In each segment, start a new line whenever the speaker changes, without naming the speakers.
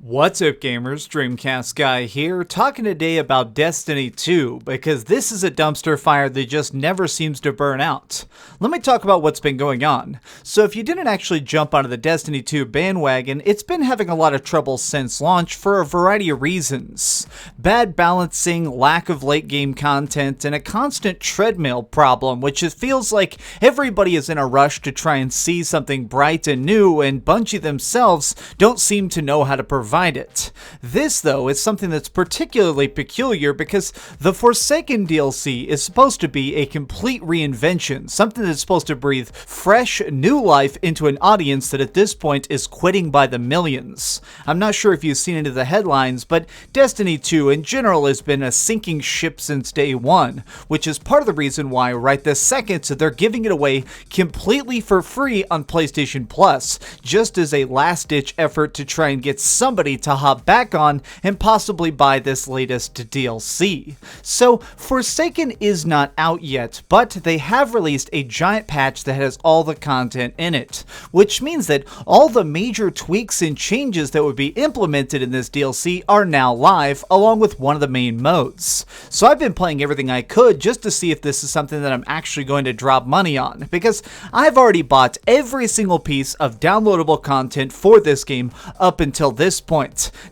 What's up gamers, DreamcastGuy here, talking today about Destiny 2, because this is a dumpster fire that just never seems to burn out. Let me talk about what's been going on. So if you didn't actually jump onto the Destiny 2 bandwagon, it's been having a lot of trouble since launch for a variety of reasons. Bad balancing, lack of late game content, and a constant treadmill problem, which it feels like everybody is in a rush to try and see something bright and new, and Bungie themselves don't seem to know how to provide it. This, though, is something that's particularly peculiar because the Forsaken DLC is supposed to be a complete reinvention, something that's supposed to breathe fresh, new life into an audience that at this point is quitting by the millions. I'm not sure if you've seen into the headlines, but Destiny 2 in general has been a sinking ship since day one, which is part of the reason why right this second they're giving it away completely for free on PlayStation Plus, just as a last-ditch effort to try and get somebody to hop back on and possibly buy this latest DLC. So Forsaken is not out yet, but they have released a giant patch that has all the content in it, which means that all the major tweaks and changes that would be implemented in this DLC are now live, along with one of the main modes. So I've been playing everything I could just to see if this is something that I'm actually going to drop money on, because I've already bought every single piece of downloadable content for this game up until this point.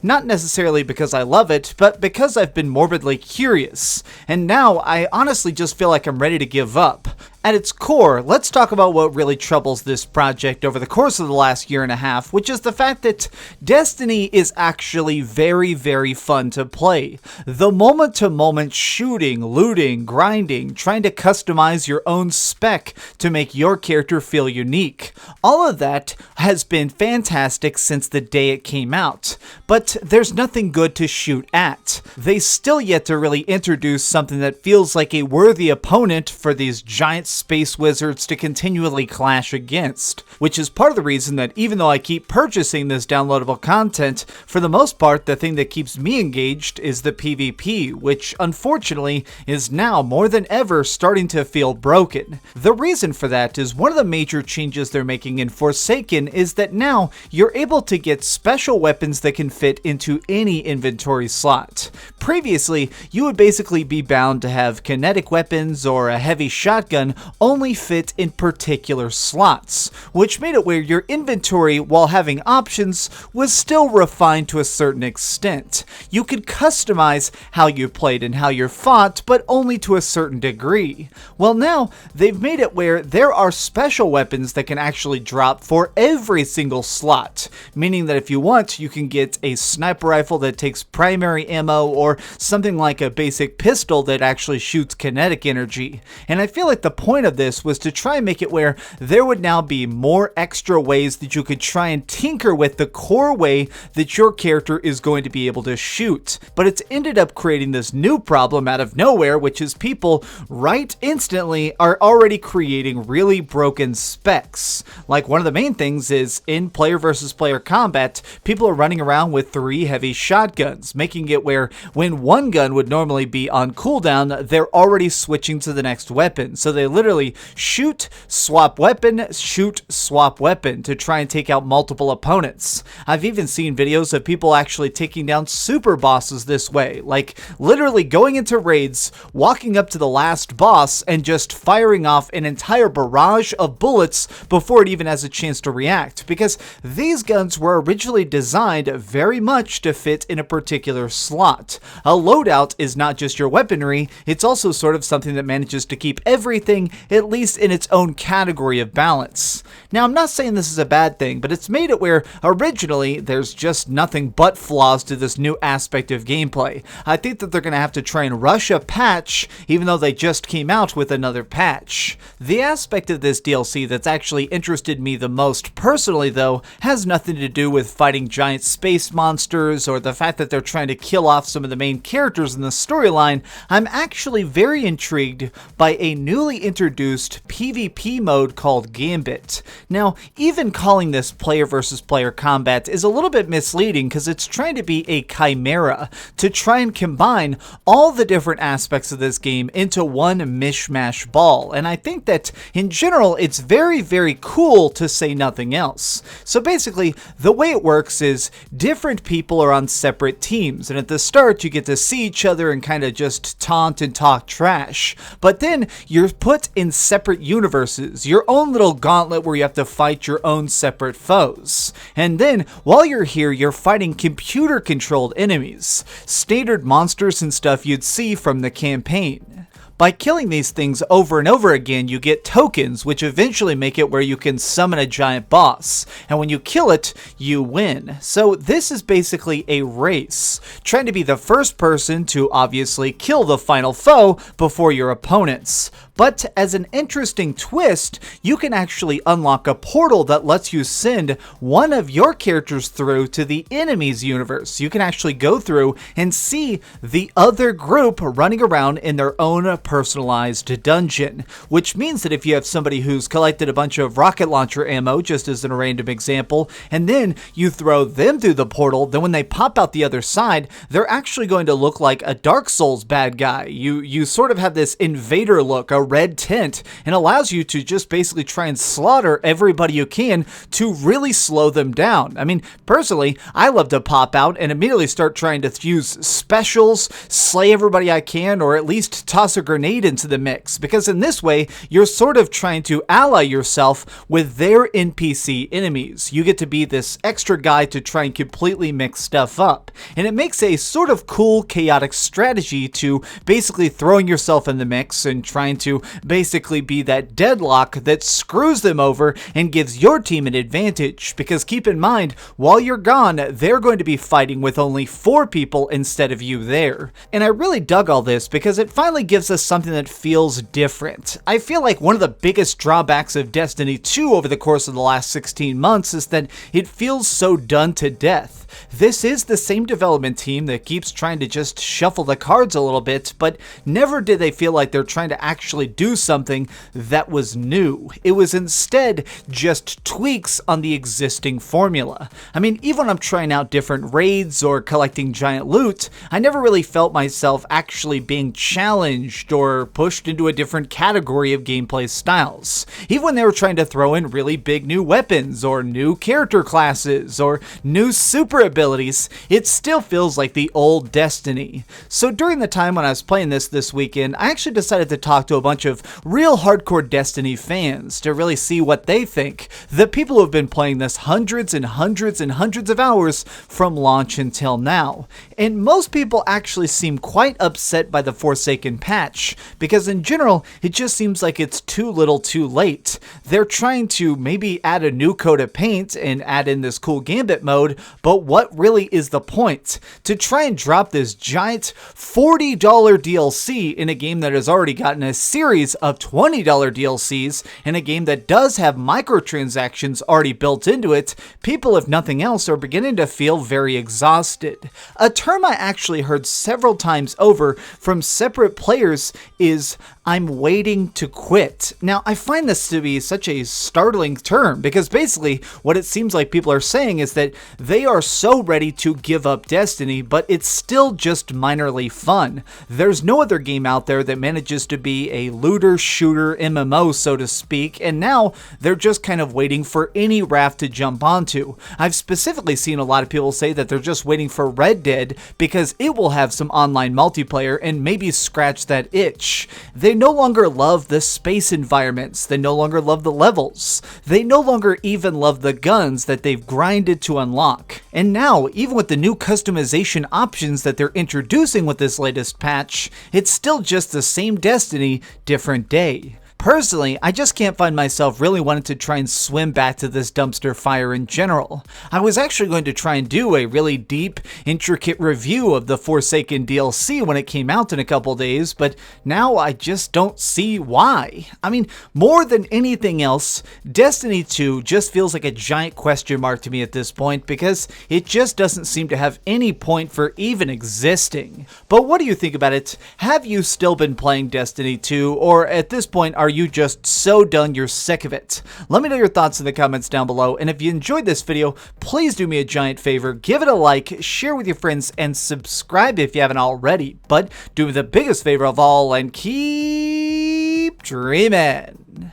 Not necessarily because I love it, but because I've been morbidly curious. And now I honestly just feel like I'm ready to give up. At its core, let's talk about what really troubles this project over the course of the last year and a half, which is the fact that Destiny is actually very, very fun to play. The moment-to-moment shooting, looting, grinding, trying to customize your own spec to make your character feel unique. All of that has been fantastic since the day it came out, but there's nothing good to shoot at. They still yet to really introduce something that feels like a worthy opponent for these giant space wizards to continually clash against, which is part of the reason that even though I keep purchasing this downloadable content, for the most part the thing that keeps me engaged is the PvP, which unfortunately is now more than ever starting to feel broken. The reason for that is one of the major changes they're making in Forsaken is that now you're able to get special weapons that can fit into any inventory slot. Previously, you would basically be bound to have kinetic weapons or a heavy shotgun only fit in particular slots, which made it where your inventory, while having options, was still refined to a certain extent. You could customize how you played and how you fought, but only to a certain degree. Well, now they've made it where there are special weapons that can actually drop for every single slot, meaning that if you want, you can get a sniper rifle that takes primary ammo or something like a basic pistol that actually shoots kinetic energy. And I feel like the point of this was to try and make it where there would now be more extra ways that you could try and tinker with the core way that your character is going to be able to shoot. But it's ended up creating this new problem out of nowhere, which is people right instantly are already creating really broken specs. Like one of the main things is in player versus player combat, people are running around with 3 heavy shotguns, making it where when one gun would normally be on cooldown, they're already switching to the next weapon. So they literally shoot, swap weapon, shoot, swap weapon to try and take out multiple opponents. I've even seen videos of people actually taking down super bosses this way, like literally going into raids, walking up to the last boss, and just firing off an entire barrage of bullets before it even has a chance to react, because these guns were originally designed very much to fit in a particular slot. A loadout is not just your weaponry, it's also sort of something that manages to keep everything at least in its own category of balance. Now, I'm not saying this is a bad thing, but it's made it where originally there's just nothing but flaws to this new aspect of gameplay. I think that they're going to have to try and rush a patch, even though they just came out with another patch. The aspect of this DLC that's actually interested me the most personally, though, has nothing to do with fighting giant space monsters or the fact that they're trying to kill off some of the main characters in the storyline. I'm actually very intrigued by a newly introduced PvP mode called Gambit. Now, even calling this player versus player combat is a little bit misleading because it's trying to be a chimera to try and combine all the different aspects of this game into one mishmash ball. And I think that in general, it's very, very cool to say nothing else. So basically, the way it works is different people are on separate teams. And at the start, you get to see each other and kind of just taunt and talk trash. But then you're put in separate universes, your own little gauntlet where you have to fight your own separate foes. And then while you're here, you're fighting computer controlled enemies, standard monsters and stuff you'd see from the campaign. By killing these things over and over again, you get tokens, which eventually make it where you can summon a giant boss. And when you kill it, you win. So this is basically a race, trying to be the first person to obviously kill the final foe before your opponents. But as an interesting twist, you can actually unlock a portal that lets you send one of your characters through to the enemy's universe. You can actually go through and see the other group running around in their own personalized dungeon, which means that if you have somebody who's collected a bunch of rocket launcher ammo, just as a random example, and then you throw them through the portal, then when they pop out the other side, they're actually going to look like a Dark Souls bad guy. You sort of have this invader look, a red tint, and allows you to just basically try and slaughter everybody you can to really slow them down. I mean, personally, I love to pop out and immediately start trying to use specials, slay everybody I can, or at least toss a grenade into the mix, because in this way, you're sort of trying to ally yourself with their NPC enemies. You get to be this extra guy to try and completely mix stuff up. And it makes a sort of cool, chaotic strategy to basically throwing yourself in the mix and trying to basically be that deadlock that screws them over and gives your team an advantage. Because keep in mind, while you're gone, they're going to be fighting with only 4 people instead of you there. And I really dug all this because it finally gives us something that feels different. I feel like one of the biggest drawbacks of Destiny 2 over the course of the last 16 months is that it feels so done to death. This is the same development team that keeps trying to just shuffle the cards a little bit, but never did they feel like they're trying to actually do something that was new. It was instead just tweaks on the existing formula. I mean, even when I'm trying out different raids or collecting giant loot, I never really felt myself actually being challenged or pushed into a different category of gameplay styles. Even when they were trying to throw in really big new weapons or new character classes or new super abilities, it still feels like the old Destiny. So during the time when I was playing this weekend, I actually decided to talk to a bunch of real hardcore Destiny fans to really see what they think. The people who have been playing this hundreds and hundreds and hundreds of hours from launch until now. And most people actually seem quite upset by the Forsaken patch, because in general, it just seems like it's too little too late. They're trying to maybe add a new coat of paint and add in this cool Gambit mode, but what really is the point? To try and drop this giant $40 DLC in a game that has already gotten a series of $20 DLCs in a game that does have microtransactions already built into it, people, if nothing else, are beginning to feel very exhausted. A term I actually heard several times over from separate players is, "I'm waiting to quit." Now, I find this to be such a startling term because basically what it seems like people are saying is that they are so ready to give up Destiny, but it's still just minorly fun. There's no other game out there that manages to be a looter shooter MMO, so to speak, and now they're just kind of waiting for any raft to jump onto. I've specifically seen a lot of people say that they're just waiting for Red Dead because it will have some online multiplayer and maybe scratch that itch. They no longer love the space environments. They no longer love the levels. They no longer even love the guns that they've grinded to unlock. And now, even with the new customization options that they're introducing with this latest patch, it's still just the same Destiny, different day. Personally, I just can't find myself really wanting to try and swim back to this dumpster fire in general. I was actually going to try and do a really deep, intricate review of the Forsaken DLC when it came out in a couple days, but now I just don't see why. I mean, more than anything else, Destiny 2 just feels like a giant question mark to me at this point because it just doesn't seem to have any point for even existing. But what do you think about it? Have you still been playing Destiny 2, or at this point, are are you just so done you're sick of it? Let me know your thoughts in the comments down below, and if you enjoyed this video, please do me a giant favor, give it a like, share with your friends, and subscribe if you haven't already. But do me the biggest favor of all and keep dreaming.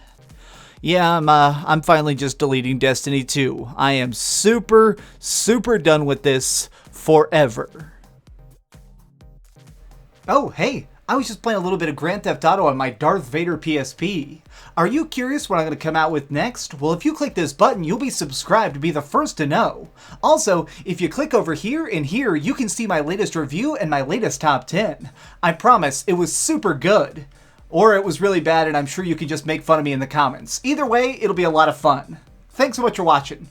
Yeah, I'm finally just deleting Destiny 2. I am super done with this forever. Oh, hey, I was just playing a little bit of Grand Theft Auto on my Darth Vader PSP. Are you curious what I'm going to come out with next? Well, if you click this button, you'll be subscribed to be the first to know. Also, if you click over here and here, you can see my latest review and my latest top 10. I promise, it was super good. Or it was really bad, and I'm sure you can just make fun of me in the comments. Either way, it'll be a lot of fun. Thanks so much for watching.